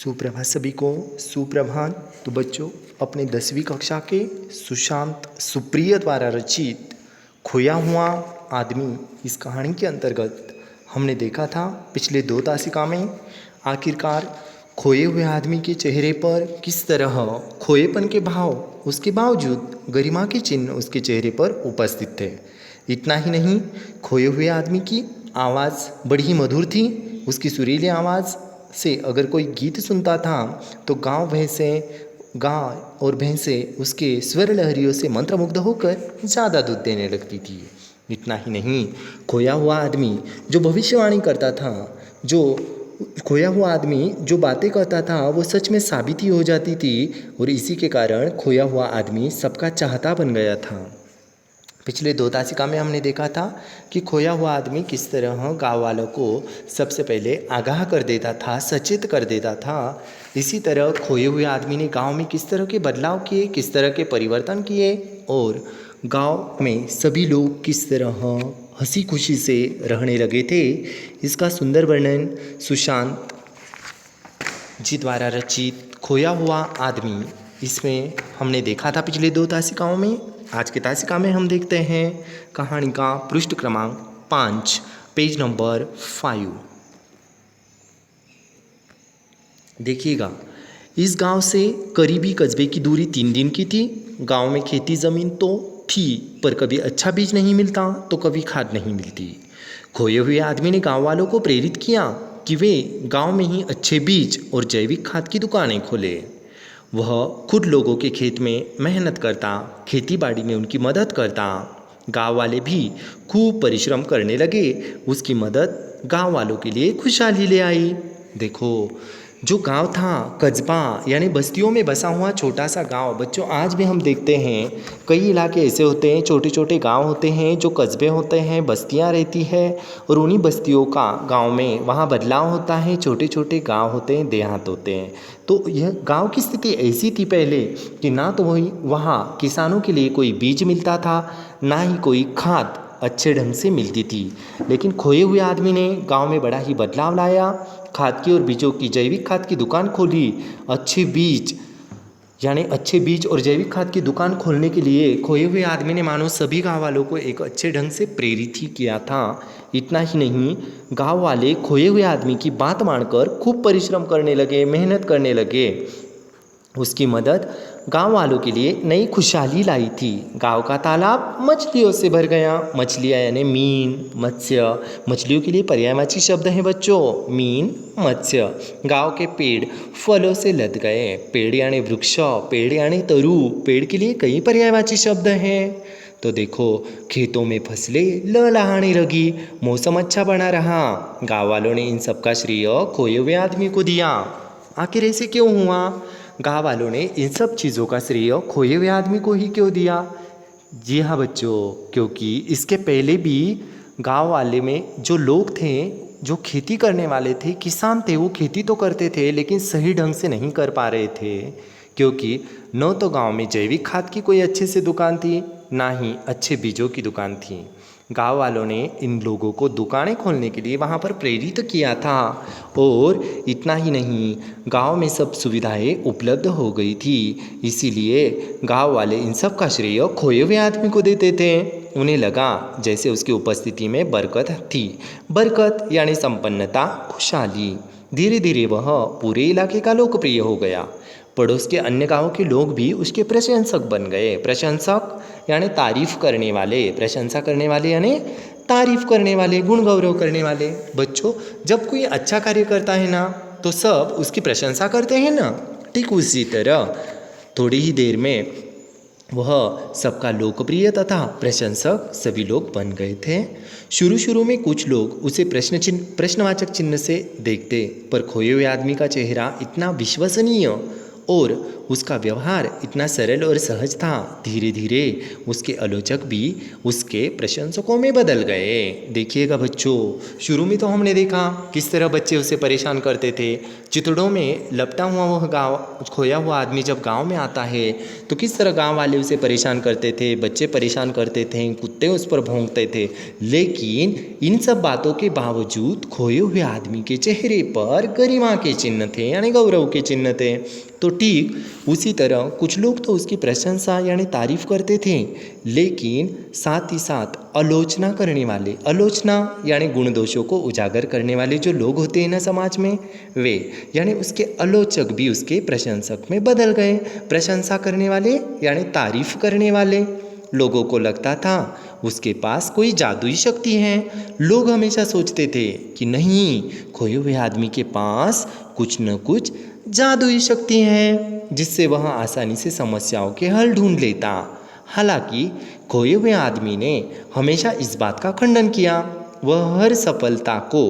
सुप्रभात सभी को। सुप्रभात। तो बच्चों, अपने 10वीं कक्षा के सुशांत सुप्रिय द्वारा रचित खोया हुआ आदमी इस कहानी के अंतर्गत हमने देखा था पिछले 2 तासिका में आखिरकार खोए हुए आदमी के चेहरे पर किस तरह खोएपन के भाव उसके बावजूद गरिमा के चिन्ह उसके चेहरे पर उपस्थित थे। इतना ही नहीं, खोए हुए आदमी की आवाज़ बड़ी ही मधुर थी। उसकी सुरीली आवाज़ से अगर कोई गीत सुनता था तो गांव और भैंसें उसके स्वर लहरियों से मंत्रमुग्ध होकर ज़्यादा दूध देने लगती थी। इतना ही नहीं, खोया हुआ आदमी जो भविष्यवाणी करता था, खोया हुआ आदमी जो बातें करता था वो सच में साबित ही हो जाती थी और इसी के कारण खोया हुआ आदमी सबका चाहता बन गया था। पिछले 2 तासिका में हमने देखा था कि खोया हुआ आदमी किस तरह गांव वालों को सबसे पहले आगाह कर देता था, सचेत कर देता था। इसी तरह खोए हुए आदमी ने गांव में किस तरह के बदलाव किए, किस तरह के परिवर्तन किए और गांव में सभी लोग किस तरह हंसी खुशी से रहने लगे थे, इसका सुंदर वर्णन सुशांत जी द्वारा रचित खोया हुआ आदमी इसमें हमने देखा था पिछले 2 तासिकाओं में। आज के तासिका में हम देखते हैं कहानी का पृष्ठ क्रमांक 5, पेज नंबर 5। देखिएगा, इस गांव से करीबी कस्बे की दूरी 3 दिन की थी। गांव में खेती ज़मीन तो थी पर कभी अच्छा बीज नहीं मिलता तो कभी खाद नहीं मिलती। खोए हुए आदमी ने गांव वालों को प्रेरित किया कि वे गांव में ही अच्छे बीज और जैविक खाद की दुकानें खोले। वह खुद लोगों के खेत में मेहनत करता, खेती बाड़ी में उनकी मदद करता। गांव वाले भी खूब परिश्रम करने लगे। उसकी मदद गांव वालों के लिए खुशहाली ले आई। देखो, जो गांव था, कस्बा यानी बस्तियों में बसा हुआ छोटा सा गांव, बच्चों आज भी हम देखते हैं कई इलाके ऐसे होते हैं, छोटे छोटे गांव होते हैं, जो कस्बे होते हैं, बस्तियां रहती है और उन्हीं बस्तियों का गांव में वहाँ बदलाव होता है। छोटे छोटे गांव होते हैं, देहात होते हैं। तो यह गांव की स्थिति ऐसी थी पहले कि ना तो वहाँ किसानों के लिए कोई बीज मिलता था, ना ही कोई खाद अच्छे ढंग से मिलती थी। लेकिन खोए हुए आदमी ने गांव में बड़ा ही बदलाव लाया। खाद की और बीजों की, जैविक खाद की दुकान खोली। अच्छे बीज और जैविक खाद की दुकान खोलने के लिए खोए हुए आदमी ने मानो सभी गाँव वालों को एक अच्छे ढंग से प्रेरित ही किया था। इतना ही नहीं, गाँव वाले खोए हुए आदमी की बात मानकर खूब परिश्रम करने लगे, मेहनत करने लगे। उसकी मदद गांव वालों के लिए नई खुशहाली लाई थी। गांव का तालाब मछलियों से भर गया। मछलियाँ यानी मीन, मत्स्य। मछलियों के लिए पर्यायवाची शब्द हैं बच्चों, मीन, मत्स्य। गांव के पेड़ फलों से लद गए। पेड़ यानी वृक्ष, पेड़ यानी तरु। पेड़ के लिए कई पर्यायवाची शब्द हैं। तो देखो, खेतों में फसलें लहलहाने लगी, मौसम अच्छा बना रहा। गाँव वालों ने इन सब का श्रेय खोए हुए आदमी को दिया। आखिर ऐसे क्यों हुआ? गाँव वालों ने इन सब चीज़ों का श्रेय खोए हुए आदमी को ही क्यों दिया? जी हाँ बच्चों, क्योंकि इसके पहले भी गाँव वाले में जो लोग थे, जो खेती करने वाले थे, किसान थे, वो खेती तो करते थे लेकिन सही ढंग से नहीं कर पा रहे थे, क्योंकि न तो गांव में जैविक खाद की कोई अच्छे से दुकान थी, ना ही अच्छे बीजों की दुकान थी। गांव वालों ने इन लोगों को दुकानें खोलने के लिए वहां पर प्रेरित किया था। और इतना ही नहीं, गांव में सब सुविधाएं उपलब्ध हो गई थी, इसीलिए गांव वाले इन सब का श्रेय खोए हुए आदमी को देते थे। उन्हें लगा जैसे उसकी उपस्थिति में बरकत थी। बरकत यानी संपन्नता, खुशहाली। धीरे धीरे वह पूरे इलाके का लोकप्रिय हो गया। पड़ोस के अन्य गांवों के लोग भी उसके प्रशंसक बन गए। प्रशंसक यानी तारीफ करने वाले, प्रशंसा करने वाले यानी तारीफ करने वाले, गुण गौरव करने वाले। बच्चों, जब कोई अच्छा कार्य करता है ना तो सब उसकी प्रशंसा करते हैं ना, ठीक उसी तरह थोड़ी ही देर में वह सबका लोकप्रिय तथा प्रशंसक सभी लोग बन गए थे। शुरू में कुछ लोग उसे प्रश्नवाचक चिन्ह से देखते, पर खोए हुए आदमी का चेहरा इतना विश्वसनीय और उसका व्यवहार इतना सरल और सहज था। धीरे धीरे उसके आलोचक भी उसके प्रशंसकों में बदल गए। देखिएगा बच्चों, शुरू में तो हमने देखा किस तरह बच्चे उसे परेशान करते थे। चितड़ों में लपटा हुआ वह गाँव खोया हुआ आदमी जब गांव में आता है तो किस तरह गांव वाले उसे परेशान करते थे, बच्चे परेशान करते थे, कुत्ते उस पर भौंकते थे। लेकिन इन सब बातों के बावजूद खोए हुए आदमी के चेहरे पर गरिमा के चिन्ह थे, यानी गौरव के चिन्ह थे। तो ठीक उसी तरह कुछ लोग तो उसकी प्रशंसा यानी तारीफ करते थे, लेकिन साथ ही साथ आलोचना करने वाले, आलोचना यानी गुण दोषों को उजागर करने वाले जो लोग होते हैं ना समाज में, वे यानी उसके आलोचक भी उसके प्रशंसक में बदल गए। प्रशंसा करने वाले यानी तारीफ करने वाले लोगों को लगता था उसके पास कोई जादुई शक्ति है। लोग हमेशा सोचते थे कि नहीं, खोए हुए आदमी के पास कुछ न कुछ जादुई शक्ति है जिससे वह आसानी से समस्याओं के हल ढूंढ लेता। हालांकि खोए हुए आदमी ने हमेशा इस बात का खंडन किया। वह हर सफलता को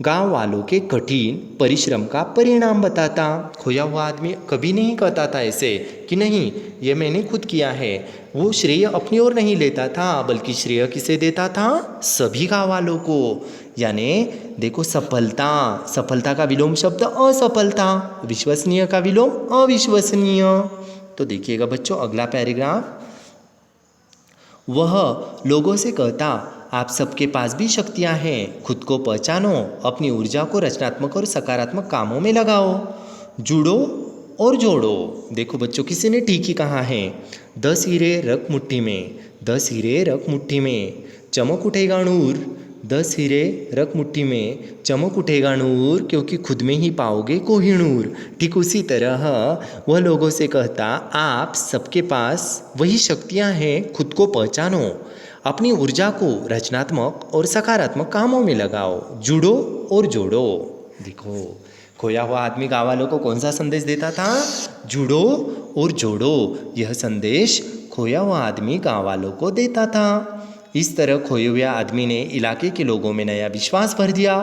गांव वालों के कठिन परिश्रम का परिणाम बताता। खोया हुआ आदमी कभी नहीं कहता था ऐसे कि नहीं ये मैंने खुद किया है। वो श्रेय अपनी ओर नहीं लेता था, बल्कि श्रेय किसे देता था? सभी गांव वालों को। यानी देखो, सफलता, सफलता का विलोम शब्द असफलता, विश्वसनीय का विलोम अविश्वसनीय। तो देखिएगा बच्चों अगला पैराग्राफ। वह लोगों से कहता, आप सबके पास भी शक्तियां हैं, खुद को पहचानो, अपनी ऊर्जा को रचनात्मक और सकारात्मक कामों में लगाओ, जुड़ो और जोड़ो। देखो बच्चों, किसी ने ठीक ही कहा है, 10 हीरे रख मुट्ठी में, 10 हीरे रख मुट्ठी में, चमक उठेगा नूर, 10 हीरे रख मुट्ठी में, चमक उठेगा नूर, क्योंकि खुद में ही पाओगे कोहिनूर। ठीक उसी तरह वह लोगों से कहता, आप सबके पास वही शक्तियां हैं, खुद को पहचानो, अपनी ऊर्जा को रचनात्मक और सकारात्मक कामों में लगाओ, जुड़ो और जोड़ो। देखो, खोया हुआ आदमी गाँव वालों को कौन सा संदेश देता था? जुड़ो और जोड़ो। यह संदेश खोया हुआ आदमी गाँव वालों को देता था। इस तरह खोए हुए आदमी ने इलाके के लोगों में नया विश्वास भर दिया।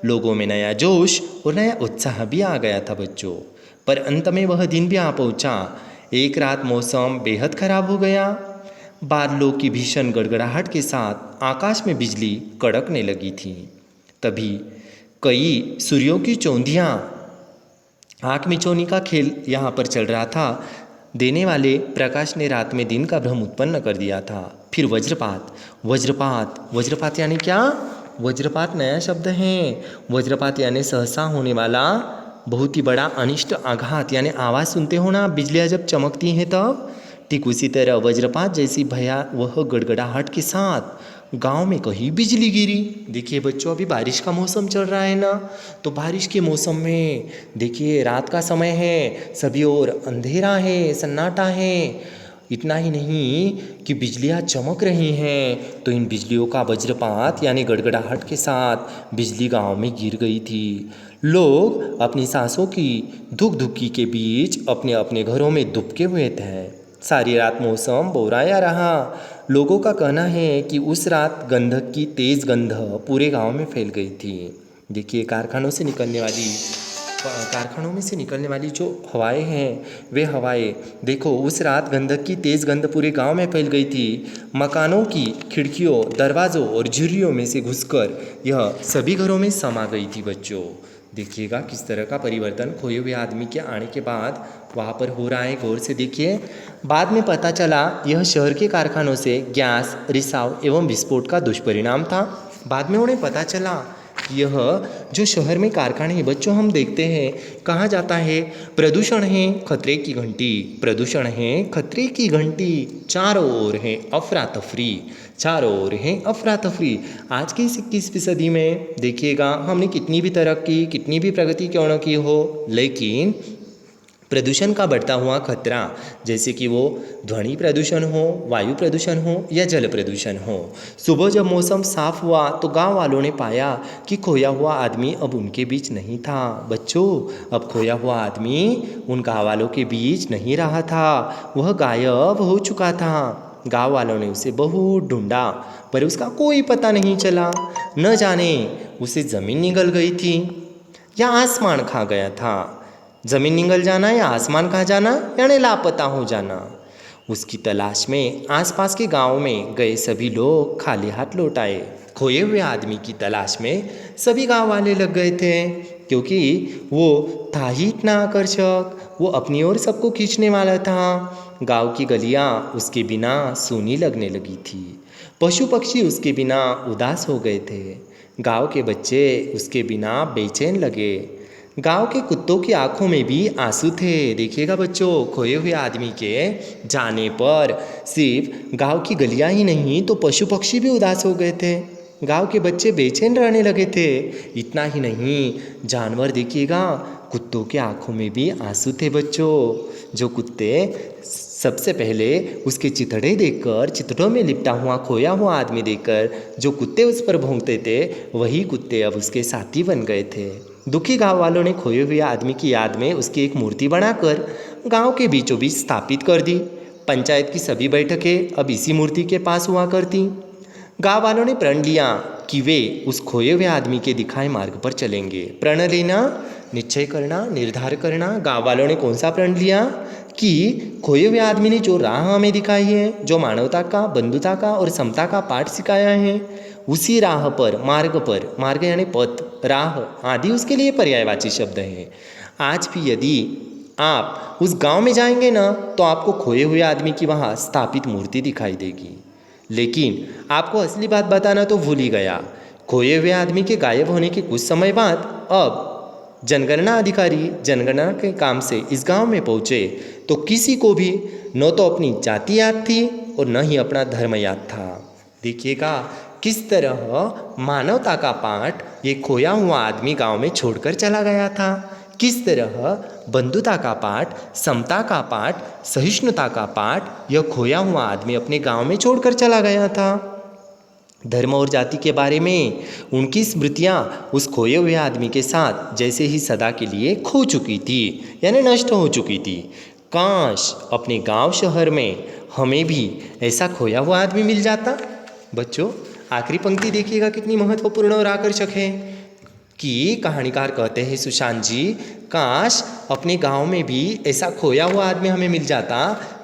लोगों में नया जोश और नया उत्साह भी आ गया था बच्चों। पर अंत में वह दिन भी आ पहुंचा। एक रात मौसम बेहद खराब हो गया। बादलों की भीषण गड़गड़ाहट के साथ आकाश में बिजली कड़कने लगी थी। तभी कई सूर्यों की चौंधियाँ, आँख मिचौनी का खेल यहाँ पर चल रहा था। देने वाले प्रकाश ने रात में दिन का भ्रम उत्पन्न कर दिया था। फिर वज्रपात, वज्रपात, वज्रपात यानी क्या? वज्रपात नया शब्द है। वज्रपात यानी सहसा होने वाला बहुत ही बड़ा अनिष्ट आघात, यानी आवाज़ सुनते हो ना बिजलियाँ जब चमकती हैं तब। ठीक उसी तरह वज्रपात जैसी भयावह गड़गड़ाहट के साथ गांव में कहीं बिजली गिरी। देखिए बच्चों, अभी बारिश का मौसम चल रहा है ना, तो बारिश के मौसम में देखिए रात का समय है, सभी ओर अंधेरा है, सन्नाटा है। इतना ही नहीं कि बिजलियाँ चमक रही हैं, तो इन बिजलियों का वज्रपात यानी गड़गड़ाहट के साथ बिजली गांव में गिर गई थी। लोग अपनी सांसों की धुक धुकी के बीच अपने अपने घरों में दुबके हुए थे। सारी रात मौसम बोराया रहा। लोगों का कहना है कि उस रात गंधक की तेज़ गंध पूरे गांव में फैल गई थी। देखिए, कारखानों में से निकलने वाली जो हवाएं हैं, वे हवाएं देखो, उस रात गंधक की तेज़ गंध पूरे गांव में फैल गई थी। मकानों की खिड़कियों, दरवाज़ों और झुर्रियों में से घुसकर यह सभी घरों में समा गई थी बच्चों। देखिएगा किस तरह का परिवर्तन खोए हुए आदमी के आने के बाद वहाँ पर हो रहा है, गौर से देखिए। बाद में पता चला यह शहर के कारखानों से गैस, रिसाव एवं विस्फोट का दुष्परिणाम था। बाद में उन्हें पता चला कि यह जो शहर में कारखाने हैं बच्चों, हम देखते हैं कहाँ जाता है, प्रदूषण है खतरे की घंटी, प्रदूषण है खतरे की घंटी, चारों ओर है अफरा तफरी, चारों ओर है अफरा तफरी। आज की इस 21वीं सदी में देखिएगा, हमने कितनी भी तरक्की, कितनी भी प्रगति क्यों न की हो, लेकिन प्रदूषण का बढ़ता हुआ खतरा, जैसे कि वो ध्वनि प्रदूषण हो, वायु प्रदूषण हो या जल प्रदूषण हो। सुबह जब मौसम साफ हुआ तो गांव वालों ने पाया कि खोया हुआ आदमी अब उनके बीच नहीं था। बच्चों, अब खोया हुआ आदमी उन गांव वालों के बीच नहीं रहा था, वह गायब हो चुका था। गांव वालों ने उसे बहुत ढूंढा, पर उसका कोई पता नहीं चला। न जाने उसे ज़मीन निगल गई थी या आसमान खा गया था। ज़मीन निगल जाना या आसमान खा जाना यानी लापता हो जाना। उसकी तलाश में आसपास के गांव में गए सभी लोग खाली हाथ लौट आए। खोए हुए आदमी की तलाश में सभी गांव वाले लग गए थे, क्योंकि वो था ही इतना आकर्षक, वो अपनी ओर सबको खींचने वाला था। गांव की गलियां उसके बिना सूनी लगने लगी थी। पशु पक्षी उसके बिना उदास हो गए थे। गांव के बच्चे उसके बिना बेचैन लगे। गांव के कुत्तों की आंखों में भी आंसू थे। देखिएगा बच्चों, खोए हुए आदमी के जाने पर सिर्फ गांव की गलियां ही नहीं तो पशु पक्षी भी उदास हो गए थे। गांव के बच्चे बेचैन रहने लगे थे। इतना ही नहीं, जानवर देखिएगा, कुत्तों के आंखों में भी आंसू थे बच्चों। जो कुत्ते सबसे पहले उसके चितड़े देखकर, चितड़ों में लिपटा हुआ खोया हुआ आदमी देखकर जो कुत्ते उस पर भौंकते थे, वही कुत्ते अब उसके साथी बन गए थे। दुखी गांव वालों ने खोए हुए आदमी की याद में उसकी एक मूर्ति बनाकर गांव के बीचों बीच स्थापित कर दी। पंचायत की सभी बैठकें अब इसी मूर्ति के पास हुआ करती। गांव वालों ने प्रण लिया कि वे उस खोए हुए आदमी के दिखाए मार्ग पर चलेंगे। प्रण लेना, निश्चय करना, निर्धार करना। गांव वालों ने कौन सा प्रण लिया कि खोए हुए आदमी ने जो राह हमें दिखाई है, जो मानवता का, बंधुता का और समता का पाठ सिखाया है, उसी राह पर, मार्ग पर, मार्ग यानी पथ, राह आदि उसके लिए पर्यायवाची शब्द है। आज भी यदि आप उस गांव में जाएंगे ना, तो आपको खोए हुए आदमी की वहाँ स्थापित मूर्ति दिखाई देगी। लेकिन आपको असली बात बताना तो भूल ही गया। खोए हुए आदमी के गायब होने के कुछ समय बाद अब जनगणना अधिकारी जनगणना के काम से इस गांव में पहुँचे, तो किसी को भी न तो अपनी जाति याद थी और न ही अपना धर्म याद था। देखिएगा किस तरह मानवता का पाठ ये खोया हुआ आदमी गांव में छोड़कर चला गया था। किस तरह बंधुता का पाठ, समता का पाठ, सहिष्णुता का पाठ यह खोया हुआ आदमी अपने गांव में छोड़कर चला गया था। धर्म और जाति के बारे में उनकी स्मृतियाँ उस खोए हुए आदमी के साथ जैसे ही सदा के लिए खो चुकी थी, यानी नष्ट हो चुकी थी। काश अपने गांव शहर में हमें भी ऐसा खोया हुआ आदमी मिल जाता। बच्चों, आखिरी पंक्ति देखिएगा कितनी महत्वपूर्ण और आकर्षक है कि कहानीकार कहते हैं, सुशांत जी, काश अपने गांव में भी ऐसा खोया हुआ आदमी हमें मिल जाता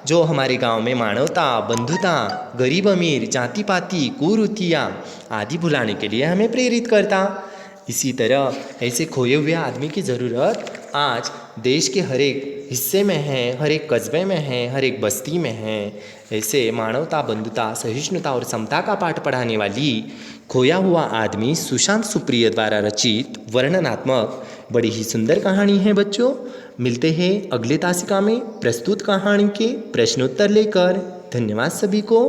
जो हमारे गांव में मानवता, बंधुता, गरीब अमीर, जाति पाति, कुरीतियाँ आदि भुलाने के लिए हमें प्रेरित करता। इसी तरह ऐसे खोए हुए आदमी की ज़रूरत आज देश के हर एक हिस्से में है, हर एक कस्बे में है, हर एक बस्ती में है। ऐसे मानवता, बंधुता, सहिष्णुता और समता का पाठ पढ़ाने वाली खोया हुआ आदमी सुशांत सुप्रिय द्वारा रचित वर्णनात्मक बड़ी ही सुंदर कहानी है बच्चों। मिलते हैं अगले तासिका में प्रस्तुत कहानी के प्रश्नोत्तर लेकर। धन्यवाद सभी को।